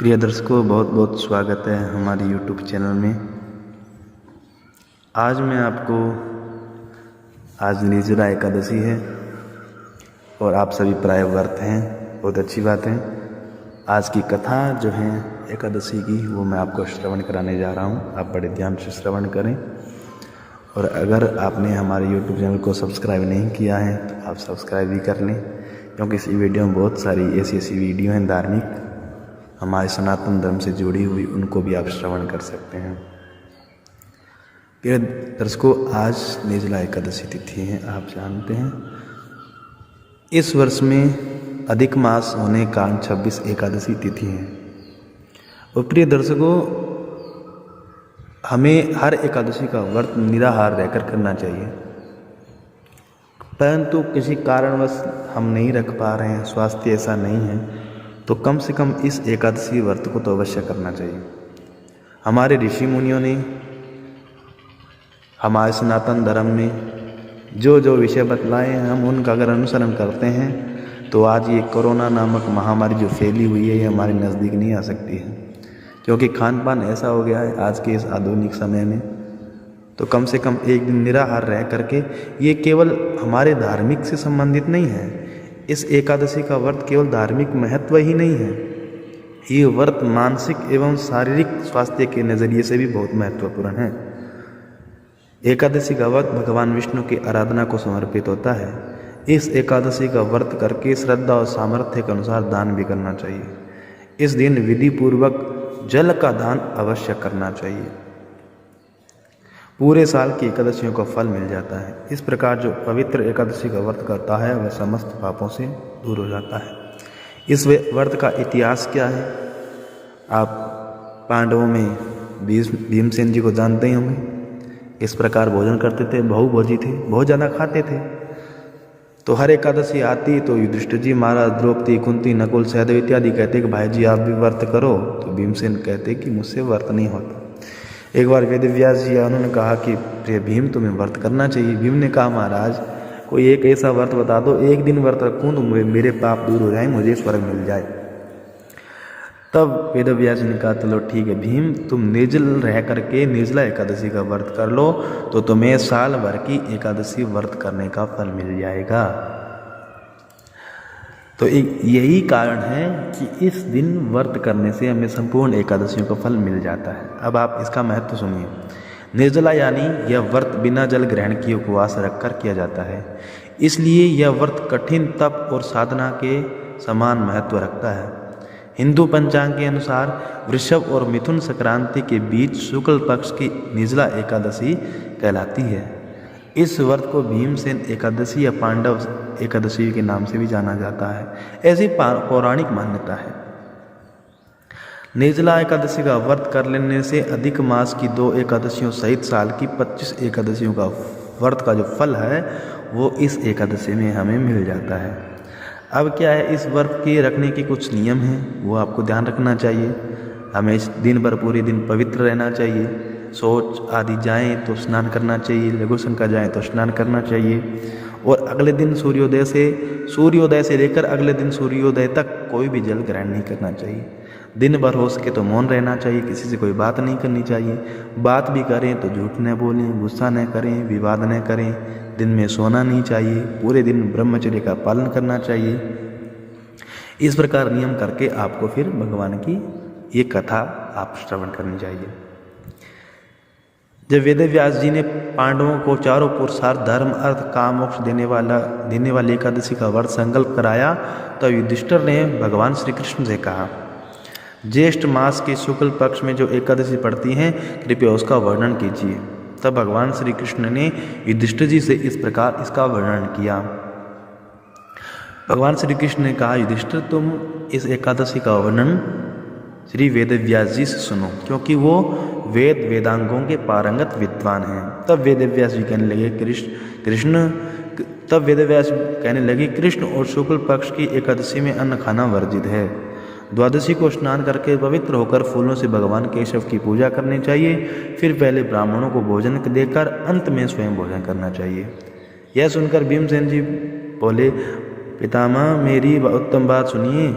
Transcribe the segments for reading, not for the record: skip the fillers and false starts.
प्रिय दर्शकों, बहुत बहुत स्वागत है हमारे YouTube चैनल में। आज मैं आपको आज निर्जला एकादशी है और आप सभी प्राय व्रत हैं, बहुत अच्छी बात है। आज की कथा जो है एकादशी की वो मैं आपको श्रवण कराने जा रहा हूँ। आप बड़े ध्यान से श्रवण करें और अगर आपने हमारे YouTube चैनल को सब्सक्राइब नहीं किया है तो आप सब्सक्राइब भी कर लें, क्योंकि इस वीडियो में बहुत सारी ऐसी वीडियो हैं धार्मिक हमारे सनातन धर्म से जुड़ी हुई, उनको भी आप श्रवण कर सकते हैं। प्रिय दर्शकों, आज निर्जला एकादशी तिथि है, आप जानते हैं। इस वर्ष में अधिक मास होने के कारण 26 एकादशी तिथि है। और प्रिय दर्शकों, हमें हर एकादशी का व्रत निराहार रहकर करना चाहिए, परंतु किसी कारणवश हम नहीं रख पा रहे हैं, स्वास्थ्य ऐसा नहीं है, तो कम से कम इस एकादशी व्रत को तो अवश्य करना चाहिए। हमारे ऋषि मुनियों ने हमारे सनातन धर्म में जो जो विषय बतलाए हैं, हम उनका अगर अनुसरण करते हैं तो आज ये कोरोना नामक महामारी जो फैली हुई है ये हमारे नज़दीक नहीं आ सकती है, क्योंकि खान पान ऐसा हो गया है आज के इस आधुनिक समय में। तो कम से कम एक दिन निराहार रह करके, ये केवल हमारे धार्मिक से संबंधित नहीं है। इस एकादशी का व्रत केवल धार्मिक महत्व ही नहीं है, ये व्रत मानसिक एवं शारीरिक स्वास्थ्य के नज़रिए से भी बहुत महत्वपूर्ण है। एकादशी का व्रत भगवान विष्णु की आराधना को समर्पित होता है। इस एकादशी का व्रत करके श्रद्धा और सामर्थ्य के अनुसार दान भी करना चाहिए। इस दिन विधि पूर्वक जल का दान अवश्य करना चाहिए। पूरे साल की एकादशियों का फल मिल जाता है। इस प्रकार जो पवित्र एकादशी का व्रत करता है वह समस्त पापों से दूर हो जाता है। इस व्रत का इतिहास क्या है? आप पांडवों में भीमसेन जी को जानते ही होंगे। इस प्रकार भोजन करते थे, बहुभोजी थे, बहुत ज़्यादा खाते थे। तो हर एकादशी आती तो युधिष्ठिर जी महाराज, द्रौपदी, कुंती, नकुल, सहदेव इत्यादि कहते कि भाई जी आप भी व्रत करो। तो भीमसेन कहते कि मुझसे व्रत नहीं होता। एक बार वेद व्यास जी उन्होंने कहा कि प्रिय भीम तुम्हें व्रत करना चाहिए। भीम ने कहा महाराज कोई एक ऐसा व्रत बता दो, एक दिन व्रत रखूं तो मेरे पाप दूर हो जाए, मुझे स्वर्ग मिल जाए। तब वेद व्यास जी ने कहा चलो ठीक है भीम, तुम निर्जल रह करके निर्जला एकादशी का व्रत कर लो तो तुम्हें साल भर की एकादशी व्रत करने का फल मिल जाएगा। तो यही कारण है कि इस दिन व्रत करने से हमें संपूर्ण एकादशियों का फल मिल जाता है। अब आप इसका महत्व सुनिए। निर्जला यानी यह व्रत बिना जल ग्रहण किए उपवास रखकर किया जाता है, इसलिए यह व्रत कठिन तप और साधना के समान महत्व रखता है। हिंदू पंचांग के अनुसार वृषभ और मिथुन संक्रांति के बीच शुक्ल पक्ष की निर्जला एकादशी कहलाती है। इस व्रत को भीमसेन एकादशी या पांडव एकादशी के नाम से भी जाना जाता है, ऐसी पौराणिक मान्यता है। निर्जला एकादशी का व्रत कर लेने से अधिक मास की 2 एकादशियों सहित साल की 25 एकादशियों का व्रत का जो फल है वो इस एकादशी में हमें मिल जाता है। अब क्या है, इस व्रत के रखने के कुछ नियम हैं, वो आपको ध्यान रखना चाहिए। हमें इस दिन भर पूरे दिन पवित्र रहना चाहिए। शौच आदि जाएं तो स्नान करना चाहिए, लघु शंका जाएं तो स्नान करना चाहिए। और अगले दिन सूर्योदय से लेकर अगले दिन सूर्योदय तक कोई भी जल ग्रहण नहीं करना चाहिए। दिन भर हो सके तो मौन रहना चाहिए, किसी से कोई बात नहीं करनी चाहिए। बात भी करें तो झूठ न बोलें, गुस्सा न करें, विवाद न करें। दिन में सोना नहीं चाहिए, पूरे दिन ब्रह्मचर्य का पालन करना चाहिए। इस प्रकार नियम करके आपको फिर भगवान की ये कथा आप श्रवण करनी चाहिए। जब वेद व्यास जी ने पांडवों को चारों पुरुषार्थ धर्म अर्थ काम मोक्ष देने वाली एकादशी का व्रत संकल्प कराया तो युधिष्ठिर ने भगवान श्री कृष्ण से कहा, ज्येष्ठ मास के शुक्ल पक्ष में जो एकादशी पड़ती हैं कृपया उसका वर्णन कीजिए। तब भगवान श्री कृष्ण ने युधिष्ठिर जी से इस प्रकार इसका वर्णन किया। भगवान श्री कृष्ण ने कहा, युधिष्ठिर तुम इस एकादशी का वर्णन श्री वेद व्यास जी से सुनो, क्योंकि वो वेदांगों के पारंगत विद्वान हैं। तब वेद व्यास जी कहने लगे कृष्ण और शुक्ल पक्ष की एकादशी में अन्न खाना वर्जित है। द्वादशी को स्नान करके पवित्र होकर फूलों से भगवान केशव की पूजा करनी चाहिए। फिर पहले ब्राह्मणों को भोजन देकर अंत में स्वयं भोजन करना चाहिए। यह सुनकर भीमसेन जी बोले, पितामह मेरी उत्तम बात सुनिए।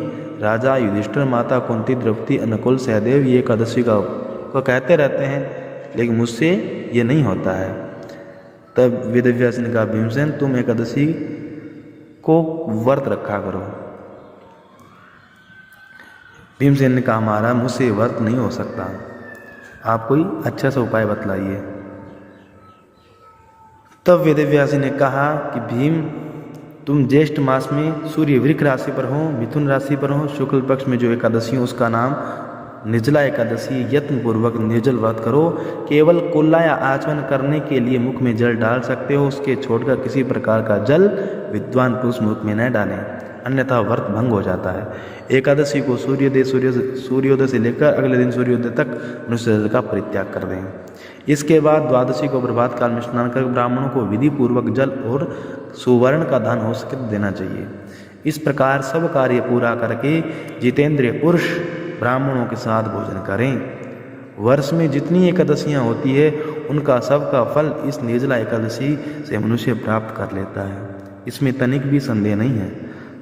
राजा युधिष्ठिर, माता कुंती, द्रौपदी, अनुकूल, सहदेव ये एकादशी को कहते रहते हैं, लेकिन मुझसे ये नहीं होता है। तब वेदव्यास ने कहा, भीमसेन तुम एकादशी को व्रत रखा करो। भीमसेन ने कहा, महाराज मुझसे व्रत नहीं हो सकता, आप कोई अच्छा सा उपाय बतलाइए। तब वेदव्यास ने कहा कि भीम तुम ज्येष्ठ मास में सूर्य वृक राशि पर हो, मिथुन राशि पर हो, शुक्ल पक्ष में जो एकादशी हो उसका नाम निर्जला एकादशी, यत्न पूर्वक निर्जल व्रत करो। केवल कुल्ला या आचमन करने के लिए मुख में जल डाल सकते हो, उसके छोड़कर किसी प्रकार का जल विद्वान पुरुष मुख में न डालें, अन्यथा व्रत भंग हो जाता है। एकादशी को सूर्योदय से लेकर अगले दिन सूर्योदय तक मनुष्य जल का परित्याग कर दें। इसके बाद द्वादशी को प्रभात काल में स्नान कर ब्राह्मणों को विधि पूर्वक जल और सुवर्ण का दान हो सके तो देना चाहिए। इस प्रकार सब कार्य पूरा करके जितेंद्रिय पुरुष ब्राह्मणों के साथ भोजन करें। वर्ष में जितनी एकादशियाँ होती है उनका सबका फल इस निर्जला एकादशी से मनुष्य प्राप्त कर लेता है, इसमें तनिक भी संदेह नहीं है।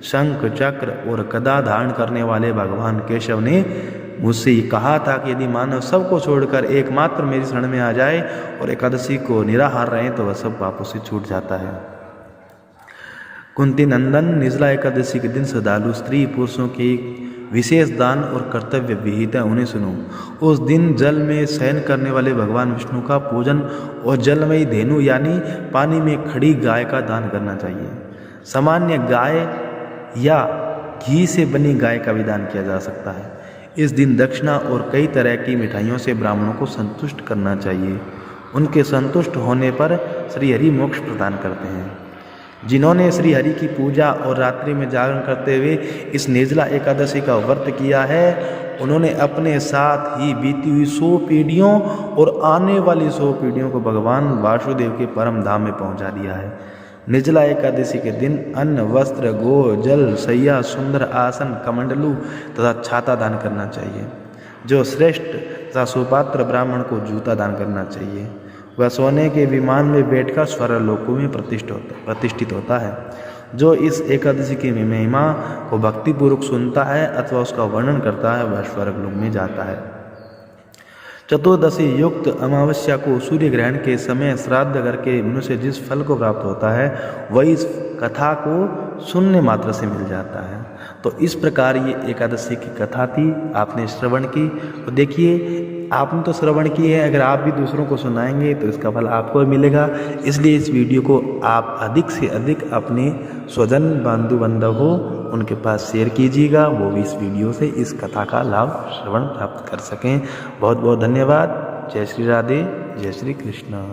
शंख, चक्र और गदा धारण करने वाले भगवान केशव ने मुझसे ये कहा था कि यदि मानव सबको छोड़कर एकमात्र मेरी शरण में आ जाए और एकादशी को निराहार रहे तो वह सब पापों से छूट जाता है। कुंती नंदन, निर्जला एकादशी के दिन श्रद्धालु स्त्री पुरुषों की विशेष दान और कर्तव्य विहित है, उन्हें सुनो। उस दिन जल में शयन करने वाले भगवान विष्णु का पूजन और जलमयी धेनु यानी पानी में खड़ी गाय का दान करना चाहिए। सामान्य गाय या घी से बनी गाय का भी दान किया जा सकता है। इस दिन दक्षिणा और कई तरह की मिठाइयों से ब्राह्मणों को संतुष्ट करना चाहिए। उनके संतुष्ट होने पर श्री हरि मोक्ष प्रदान करते हैं। जिन्होंने श्री हरि की पूजा और रात्रि में जागरण करते हुए इस निर्जला एकादशी का व्रत किया है, उन्होंने अपने साथ ही बीती हुई 100 पीढ़ियों और आने वाली 100 पीढ़ियों को भगवान वासुदेव के परम धाम में पहुंचा दिया है। निर्जला एकादशी के दिन अन्न, वस्त्र, गो, जल, शैया, सुंदर आसन, कमंडलू तथा छाता दान करना चाहिए। जो श्रेष्ठ तथा सुपात्र ब्राह्मण को जूता दान करना चाहिए। वह सोने के विमान में बैठकर स्वर्ग लोकों में प्रतिष्ठित होता है। जो इस एकादशी की महिमा को भक्तिपूर्वक सुनता है अथवा उसका वर्णन करता है वह स्वर्ग लोक में जाता है। चतुर्दशी युक्त अमावस्या को सूर्य ग्रहण के समय श्राद्ध करके मनुष्य जिस फल को प्राप्त होता है वही इस कथा को सुनने मात्र से मिल जाता है। तो इस प्रकार ये एकादशी की कथा थी, आपने श्रवण की। तो देखिए आपने तो श्रवण की है, अगर आप भी दूसरों को सुनाएंगे तो इसका फल आपको भी मिलेगा। इसलिए इस वीडियो को आप अधिक से अधिक अपने स्वजन बंधु बांधव हो उनके पास शेयर कीजिएगा, वो भी इस वीडियो से इस कथा का लाभ श्रवण प्राप्त कर सकें। बहुत बहुत धन्यवाद। जय श्री राधे, जय श्री कृष्ण।